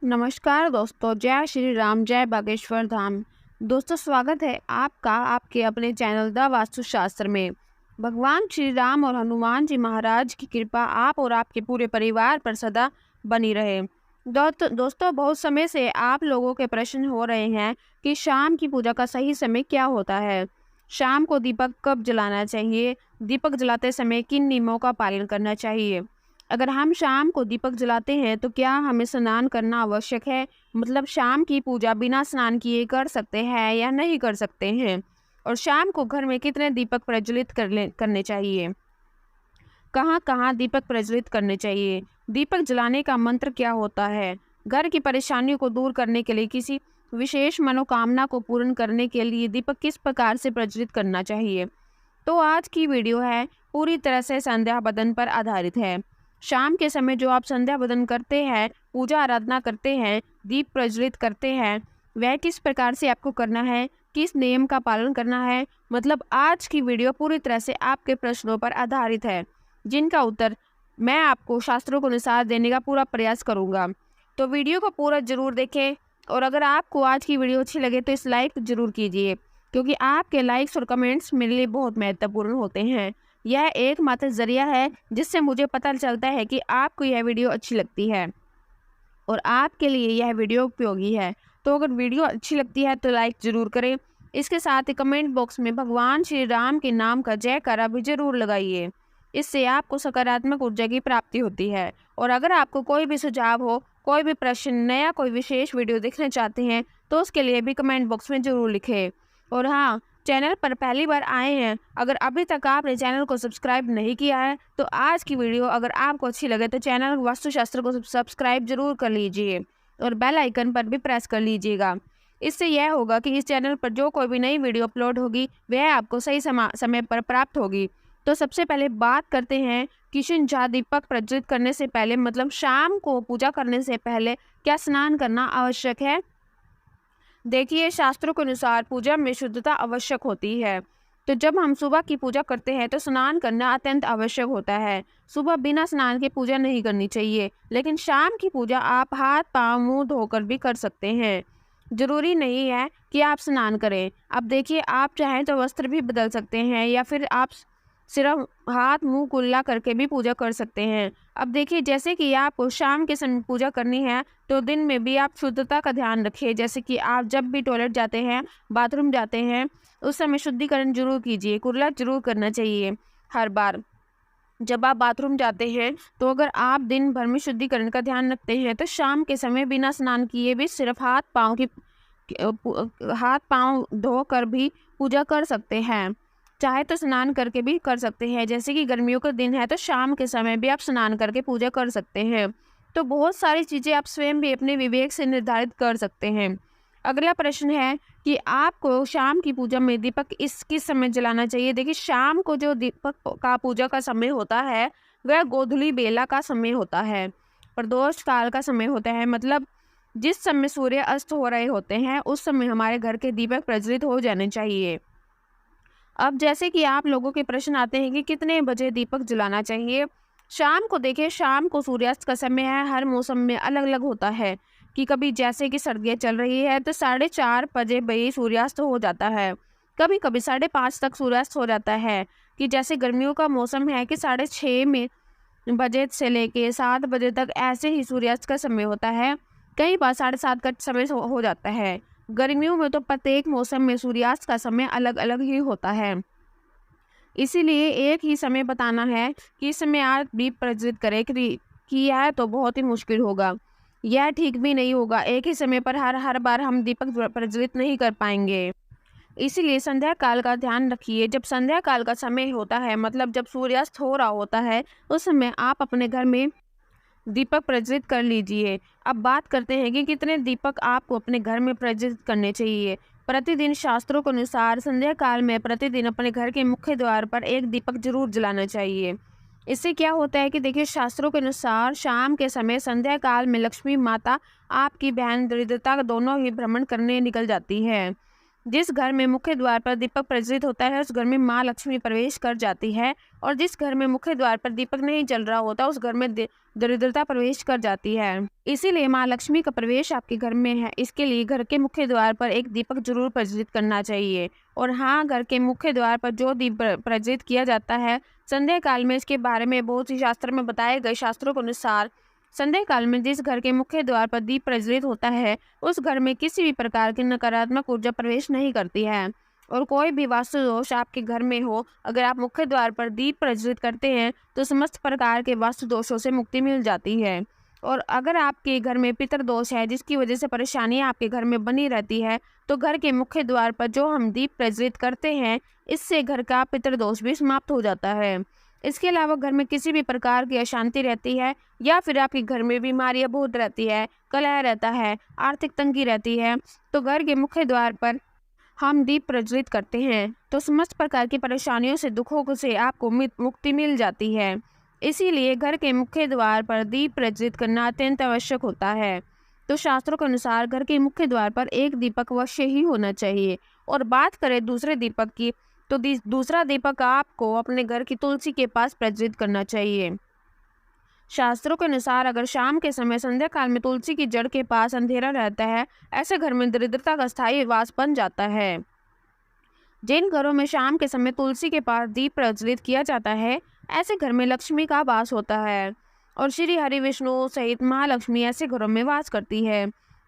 नमस्कार दोस्तों, जय श्री राम, जय बागेश्वर धाम। दोस्तों, स्वागत है आपका आपके अपने चैनल द वास्तुशास्त्र में। भगवान श्री राम और हनुमान जी महाराज की कृपा आप और आपके पूरे परिवार पर सदा बनी रहे। दोस्तों, बहुत समय से आप लोगों के प्रश्न हो रहे हैं कि शाम की पूजा का सही समय क्या होता है, शाम को दीपक कब जलाना चाहिए, दीपक जलाते समय किन नियमों का पालन करना चाहिए। अगर हम शाम को दीपक जलाते हैं तो क्या हमें स्नान करना आवश्यक है, मतलब शाम की पूजा बिना स्नान किए कर सकते हैं या नहीं कर सकते हैं, और शाम को घर में कितने दीपक प्रज्वलित करने चाहिए, कहाँ कहाँ दीपक प्रज्वलित करने चाहिए, दीपक जलाने का मंत्र क्या होता है, घर की परेशानियों को दूर करने के लिए किसी विशेष मनोकामना को पूर्ण करने के लिए दीपक किस प्रकार से प्रज्वलित करना चाहिए। तो आज की वीडियो है पूरी तरह से संध्या बदन पर आधारित है। शाम के समय जो आप संध्या बदन करते हैं, पूजा आराधना करते हैं, दीप प्रज्वलित करते हैं, वह किस प्रकार से आपको करना है, किस नियम का पालन करना है। मतलब आज की वीडियो पूरी तरह से आपके प्रश्नों पर आधारित है, जिनका उत्तर मैं आपको शास्त्रों के अनुसार देने का पूरा प्रयास करूंगा। तो वीडियो को पूरा जरूर देखें, और अगर आपको आज की वीडियो अच्छी लगे तो इस लाइक जरूर कीजिए, क्योंकि आपके लाइक्स और कमेंट्स मेरे लिए बहुत महत्वपूर्ण होते हैं। यह एकमात्र जरिया है जिससे मुझे पता चलता है कि आपको यह वीडियो अच्छी लगती है और आपके लिए यह वीडियो उपयोगी है। तो अगर वीडियो अच्छी लगती है तो लाइक जरूर करें। इसके साथ ही कमेंट बॉक्स में भगवान श्री राम के नाम का जयकारा भी जरूर लगाइए। इससे आपको सकारात्मक ऊर्जा की प्राप्ति होती है। और अगर आपको कोई भी सुझाव हो, कोई भी प्रश्न, नया कोई विशेष वीडियो देखना चाहते हैं तो उसके लिए भी कमेंट बॉक्स में जरूर लिखें। और हाँ, चैनल पर पहली बार आए हैं, अगर अभी तक आपने चैनल को सब्सक्राइब नहीं किया है तो आज की वीडियो अगर आपको अच्छी लगे तो चैनल वास्तुशास्त्र को सब्सक्राइब जरूर कर लीजिए और बेल आइकन पर भी प्रेस कर लीजिएगा। इससे यह होगा कि इस चैनल पर जो कोई भी नई वीडियो अपलोड होगी वह आपको सही समय पर प्राप्त होगी। तो सबसे पहले बात करते हैं किशन झा, दीपक प्रज्वलित करने से पहले, मतलब शाम को पूजा करने से पहले क्या स्नान करना आवश्यक है। देखिए, शास्त्रों के अनुसार पूजा में शुद्धता आवश्यक होती है। तो जब हम सुबह की पूजा करते हैं तो स्नान करना अत्यंत आवश्यक होता है। सुबह बिना स्नान के पूजा नहीं करनी चाहिए, लेकिन शाम की पूजा आप हाथ पांव मुंह धोकर भी कर सकते हैं। जरूरी नहीं है कि आप स्नान करें। अब देखिए, आप चाहें तो वस्त्र भी बदल सकते हैं या फिर आप सिर्फ हाथ मुंह कुल्ला करके भी पूजा कर सकते हैं। अब देखिए, जैसे कि आपको शाम के समय पूजा करनी है तो दिन में भी आप शुद्धता का ध्यान रखिए। जैसे कि आप जब भी टॉयलेट जाते हैं, बाथरूम जाते हैं, उस समय शुद्धिकरण जरूर कीजिए, कुल्ला जरूर करना चाहिए हर बार जब आप बाथरूम जाते हैं। तो अगर आप दिन भर में शुद्धिकरण का ध्यान रखते हैं तो शाम के समय बिना स्नान किए भी सिर्फ हाथ पाँव धोकर भी पूजा कर सकते हैं। चाहे तो स्नान करके भी कर सकते हैं। जैसे कि गर्मियों का दिन है तो शाम के समय भी आप स्नान करके पूजा कर सकते हैं। तो बहुत सारी चीज़ें आप स्वयं भी अपने विवेक से निर्धारित कर सकते हैं। अगला प्रश्न है कि आपको शाम की पूजा में दीपक किस समय जलाना चाहिए। देखिए, शाम को जो दीपक का पूजा का समय होता है वह गोधूली बेला का समय होता है, प्रदोष काल का समय होता है। मतलब जिस समय सूर्य अस्त हो रहे होते हैं उस समय हमारे घर के दीपक प्रज्वलित हो जाने चाहिए। अब जैसे कि आप लोगों के प्रश्न आते हैं कि कितने बजे दीपक जलाना चाहिए। शाम को देखिए, शाम को सूर्यास्त का समय है, हर मौसम में अलग अलग होता है कि कभी जैसे कि सर्दियाँ चल रही है तो 4:30 बजे सूर्यास्त हो जाता है, कभी कभी 5:30 तक सूर्यास्त हो जाता है। कि जैसे गर्मियों का मौसम है कि 6:30 बजे से लेके 7 बजे तक ऐसे ही सूर्यास्त का समय होता है। कई बार 7:30 का समय हो जाता है। गर्मियों में तो प्रत्येक मौसम में सूर्यास्त का समय अलग अलग ही होता है, इसीलिए एक ही समय बताना है कि इस समय आप दीप प्रज्वलित करें किया है तो बहुत ही मुश्किल होगा। यह ठीक भी नहीं होगा। एक ही समय पर हर बार हम दीपक प्रज्वलित नहीं कर पाएंगे। इसीलिए संध्या काल का ध्यान रखिए। जब संध्या काल का समय होता है, मतलब जब सूर्यास्त हो रहा होता है, उस समय आप अपने घर में दीपक प्रज्वलित कर लीजिए। अब बात करते हैं कि कितने दीपक आपको अपने घर में प्रज्वलित करने चाहिए। प्रतिदिन शास्त्रों के अनुसार संध्या काल में प्रतिदिन अपने घर के मुख्य द्वार पर एक दीपक जरूर जलाना चाहिए। इससे क्या होता है कि देखिए, शास्त्रों के अनुसार शाम के समय संध्या काल में लक्ष्मी माता, आपकी बहन दरिद्रता दोनों ही भ्रमण करने निकल जाती है। जिस घर में मुख्य द्वार पर दीपक प्रज्वलित होता है उस घर में माँ लक्ष्मी प्रवेश कर जाती है, और जिस घर में मुख्य द्वार पर दीपक नहीं जल रहा होता उस घर में दरिद्रता प्रवेश कर जाती है। इसीलिए माँ लक्ष्मी का प्रवेश आपके घर में है, इसके लिए घर के मुख्य द्वार पर एक दीपक जरूर प्रज्वलित करना चाहिए। और हाँ, घर के मुख्य द्वार पर जो दीप प्रज्वलित किया जाता है संध्या काल में, इसके बारे में बहुत सी शास्त्र में बताए गए शास्त्रों के अनुसार संध्या काल में जिस घर के मुख्य द्वार पर दीप प्रज्वलित होता है उस घर में किसी भी प्रकार की नकारात्मक ऊर्जा प्रवेश नहीं करती है। और कोई भी वास्तु दोष आपके घर में हो, अगर आप मुख्य द्वार पर दीप प्रज्वलित करते हैं तो समस्त प्रकार के वास्तु दोषों से मुक्ति मिल जाती है। और अगर आपके घर में पितृ दोष है जिसकी वजह से परेशानियां आपके घर में बनी रहती है, तो घर के मुख्य द्वार पर जो हम दीप प्रज्वलित करते हैं इससे घर का पितृ दोष भी समाप्त हो जाता है। इसके अलावा घर में किसी भी प्रकार की अशांति रहती है या फिर आपके घर में बीमारियां बहुत रहती है, कलह रहता है, आर्थिक तंगी रहती है, तो घर के मुख्य द्वार पर हम दीप प्रज्वलित करते हैं तो समस्त प्रकार की परेशानियों से, दुखों से आपको मुक्ति मिल जाती है। इसीलिए घर के मुख्य द्वार पर दीप प्रज्वलित करना अत्यंत आवश्यक होता है। तो शास्त्रों के अनुसार घर के मुख्य द्वार पर एक दीपक अवश्य ही होना चाहिए। और बात करें दूसरे दीपक की, तो दूसरा दीपक आपको अपने घर की तुलसी के पास प्रज्वलित करना चाहिए। शास्त्रों के अनुसार अगर शाम के समय संध्या काल में तुलसी की जड़ के पास अंधेरा रहता है, ऐसे घर में दरिद्रता का स्थायी वास बन जाता है। जिन घरों में शाम के समय तुलसी के पास दीप प्रज्वलित किया जाता है ऐसे घर में लक्ष्मी का वास होता है और श्री हरि विष्णु सहित महालक्ष्मी ऐसे घरों में वास करती है।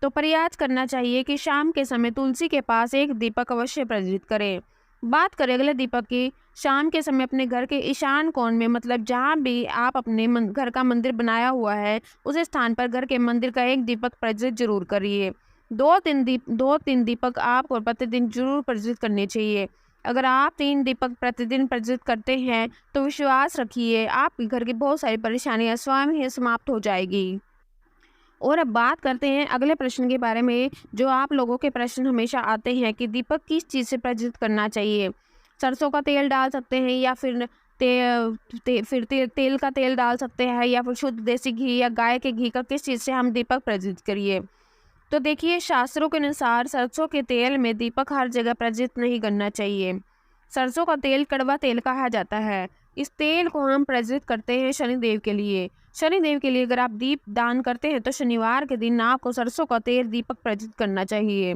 तो प्रयास करना चाहिए कि शाम के समय तुलसी के पास एक दीपक अवश्य प्रज्वलित करें। बात करें अगले दीपक की, शाम के समय अपने घर के ईशान कोण में, मतलब जहाँ भी आप अपने घर का मंदिर बनाया हुआ है उस स्थान पर घर के मंदिर का एक दीपक प्रज्वलित जरूर करिए। दो तीन दीपक आपको प्रतिदिन जरूर प्रज्वलित करने चाहिए। अगर आप 3 दीपक प्रतिदिन प्रज्वलित करते हैं तो विश्वास रखिए आपके घर की बहुत सारी परेशानियां स्वयं ही समाप्त हो जाएगी। और अब बात करते हैं अगले प्रश्न के बारे में, जो आप लोगों के प्रश्न हमेशा आते हैं कि दीपक किस चीज़ से प्रज्वलित करना चाहिए। सरसों का तेल डाल सकते हैं या फिर तेल का तेल डाल सकते हैं, या फिर शुद्ध देसी घी या गाय के घी का किस चीज़ से हम दीपक प्रज्वलित करिए। तो देखिए, शास्त्रों के अनुसार सरसों के तेल में दीपक हर जगह प्रज्वलित नहीं करना चाहिए। सरसों का तेल कड़वा तेल कहा जाता है। इस तेल को हम प्रज्वलित करते हैं शनिदेव के लिए। शनिदेव के लिए अगर आप दीप दान करते हैं तो शनिवार के दिन आपको सरसों का तेल दीपक प्रज्वलित करना चाहिए।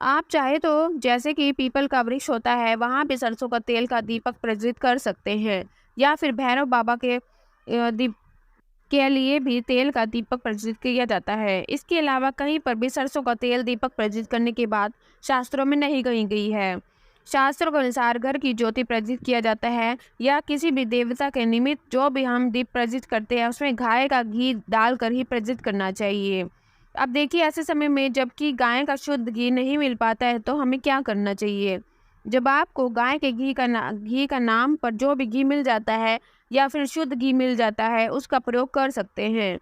आप चाहे तो जैसे कि पीपल का वृक्ष होता है वहाँ पे सरसों का तेल का दीपक प्रज्वलित कर सकते हैं, या फिर भैरव बाबा के दीप के लिए भी तेल का दीपक प्रज्वलित किया जाता है। इसके अलावा कहीं पर भी सरसों का तेल दीपक प्रज्वलित करने की बात शास्त्रों में नहीं कही गई है। शास्त्रों के अनुसार घर की ज्योति प्रज्वलित किया जाता है या किसी भी देवता के निमित्त जो भी हम दीप प्रज्वलित करते हैं उसमें गाय का घी डालकर ही प्रज्वलित करना चाहिए। अब देखिए, ऐसे समय में जबकि गाय का शुद्ध घी नहीं मिल पाता है तो हमें क्या करना चाहिए। जब आपको गाय के घी का नाम पर जो भी घी मिल जाता है या फिर शुद्ध घी मिल जाता है उसका प्रयोग कर सकते हैं,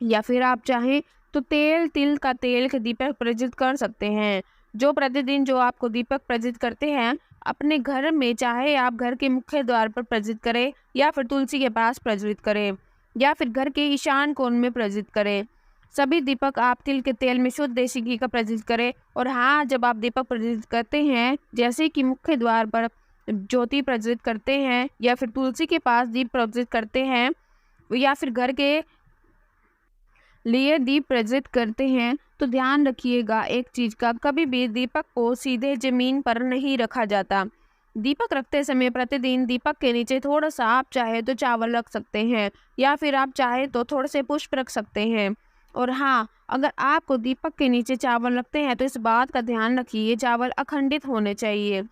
या फिर आप चाहें तो तिल का तेल के दीपक प्रज्वलित कर सकते हैं। जो प्रतिदिन जो आपको दीपक प्रज्वलित करते हैं अपने घर में, चाहे आप घर के मुख्य द्वार पर प्रज्वलित करें या फिर तुलसी के पास प्रज्वलित करें या फिर घर के ईशान कोण में प्रज्वलित करें, सभी दीपक आप तिल के तेल में शुद्ध देसी घी का प्रज्वलित करें। और हाँ, जब आप दीपक प्रज्वलित करते हैं जैसे कि मुख्य द्वार पर ज्योति प्रज्वलित करते हैं या फिर तुलसी के पास दीप प्रज्वलित करते हैं या फिर घर के लिए दीप प्रज्वलित करते हैं, तो ध्यान रखिएगा एक चीज का, कभी भी दीपक को सीधे जमीन पर नहीं रखा जाता। दीपक रखते समय प्रतिदिन दीपक के नीचे थोड़ा सा आप चाहे तो चावल रख सकते हैं या फिर आप चाहे तो थोड़े से पुष्प रख सकते हैं। और हाँ, अगर आपको दीपक के नीचे चावल रखते हैं तो इस बात का ध्यान रखिए चावल अखंडित होने चाहिए,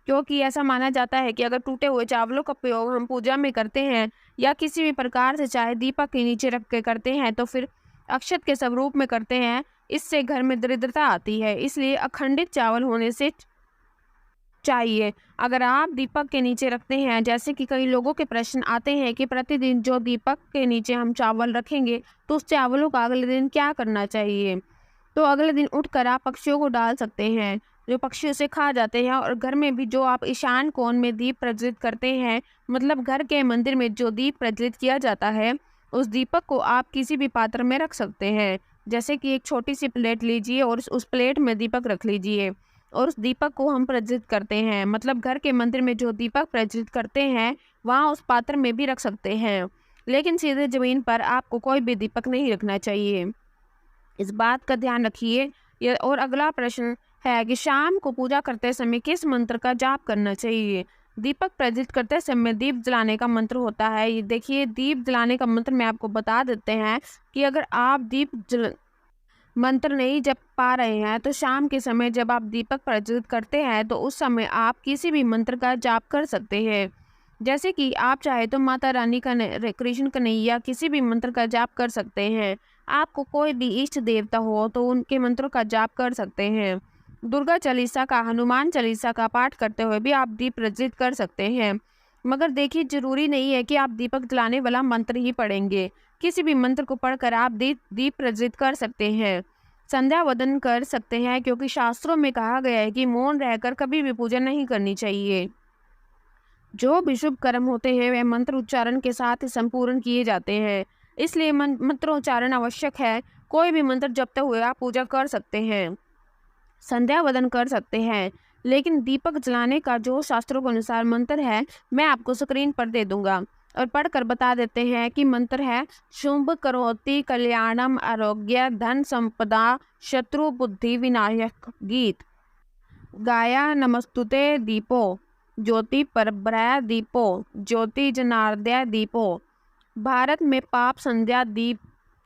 क्योंकि ऐसा माना जाता है कि अगर टूटे हुए चावलों का प्रयोग हम पूजा में करते हैं या किसी भी प्रकार से चाहे दीपक के नीचे रख के करते हैं तो फिर अक्षत के स्वरूप में करते हैं, इससे घर में दरिद्रता आती है। इसलिए अखंडित चावल होने से चाहिए। अगर आप दीपक के नीचे रखते हैं, जैसे कि कई लोगों के प्रश्न आते हैं कि प्रतिदिन जो दीपक के नीचे हम चावल रखेंगे तो उस चावलों का अगले दिन क्या करना चाहिए। तो अगले दिन उठकर आप पक्षियों को डाल सकते हैं जो पक्षी उसे खा जाते हैं। और घर में भी जो आप ईशान कोण में दीप प्रज्वलित करते हैं, मतलब घर के मंदिर में जो दीप प्रज्वलित किया जाता है उस दीपक को आप किसी भी पात्र में रख सकते हैं। जैसे कि एक छोटी सी प्लेट लीजिए और उस प्लेट में दीपक रख लीजिए और उस दीपक को हम प्रज्वलित करते हैं। मतलब घर के मंदिर में जो दीपक प्रज्वलित करते हैं वहाँ उस पात्र में भी रख सकते हैं, लेकिन सीधे जमीन पर आपको कोई भी दीपक नहीं रखना चाहिए। इस बात का ध्यान रखिए। और अगला प्रश्न है कि शाम को पूजा करते समय किस मंत्र का जाप करना चाहिए। दीपक प्रज्वलित करते समय दीप जलाने का मंत्र होता है। ये देखिए, दीप जलाने का मंत्र मैं आपको बता देते हैं कि अगर आप मंत्र नहीं जप पा रहे हैं तो शाम के समय जब आप दीपक प्रज्वलित करते हैं तो उस समय आप किसी भी मंत्र का जाप कर सकते हैं। जैसे कि आप चाहे तो माता रानी का, कृष्ण कन्हैया, किसी भी मंत्र का जाप कर सकते हैं। आपको कोई भी इष्ट देवता हो तो उनके मंत्रों का जाप कर सकते हैं। दुर्गा चालीसा का, हनुमान चालीसा का पाठ करते हुए भी आप दीप प्रज्वलित कर सकते हैं। मगर देखिए, जरूरी नहीं है कि आप दीपक जलाने वाला मंत्र ही पढ़ेंगे। किसी भी मंत्र को पढ़कर आप दीप प्रज्वलित कर सकते हैं। संध्या वंदन कर सकते हैं, क्योंकि शास्त्रों में कहा गया है कि मौन रहकर कभी भी पूजा नहीं करनी चाहिए। जो भी शुभ कर्म होते हैं वह मंत्र उच्चारण के साथ ही संपूर्ण किए जाते हैं, इसलिए मंत्रोच्चारण आवश्यक है। कोई भी मंत्र जपते हुए आप पूजा कर सकते हैं, संध्या वंदन कर सकते हैं, लेकिन दीपक जलाने का जो शास्त्रों के अनुसार मंत्र है मैं आपको स्क्रीन पर दे दूंगा और पढ़कर बता देते हैं कि मंत्र है शुभ करोति कल्याणम आरोग्य धन संपदा शत्रु बुद्धि विनायक गीत गाया नमस्तुते दीपो ज्योति परब्रह दीपो ज्योति जनार्दय दीपो। भारत में पाप संध्या दीप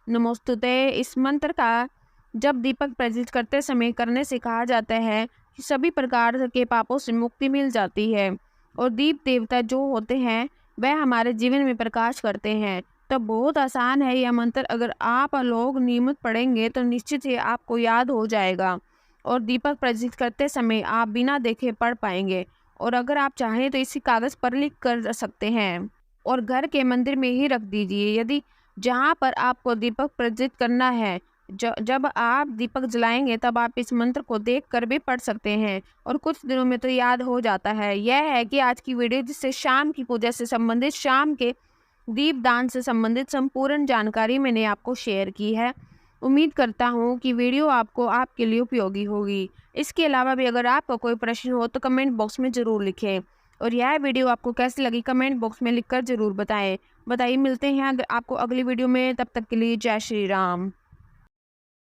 नमस्तुते इस मंत्र का जब दीपक प्रज्वलित करते समय करने से कहा जाता है कि सभी प्रकार के पापों से मुक्ति मिल जाती है और दीप देवता जो होते हैं वह हमारे जीवन में प्रकाश करते हैं। तो बहुत आसान है यह मंत्र। अगर आप लोग नियमित पढ़ेंगे तो निश्चित ही आपको याद हो जाएगा और दीपक प्रज्वलित करते समय आप बिना देखे पढ़ पाएंगे। और अगर आप चाहें तो इसी कागज पर लिख कर सकते हैं और घर के मंदिर में ही रख दीजिए। यदि जहाँ पर आपको दीपक प्रज्वलित करना है, जब आप दीपक जलाएंगे तब आप इस मंत्र को देखकर भी पढ़ सकते हैं और कुछ दिनों में तो याद हो जाता है। यह है कि आज की वीडियो जिससे शाम की पूजा से संबंधित, शाम के दीपदान से संबंधित संपूर्ण जानकारी मैंने आपको शेयर की है। उम्मीद करता हूँ कि वीडियो आपके लिए उपयोगी होगी। इसके अलावा भी अगर आपका कोई प्रश्न हो तो कमेंट बॉक्स में ज़रूर लिखें और यह वीडियो आपको कैसी लगी कमेंट बॉक्स में लिखकर ज़रूर बताइए। मिलते हैं आपको अगली वीडियो में, तब तक के लिए जय श्री राम।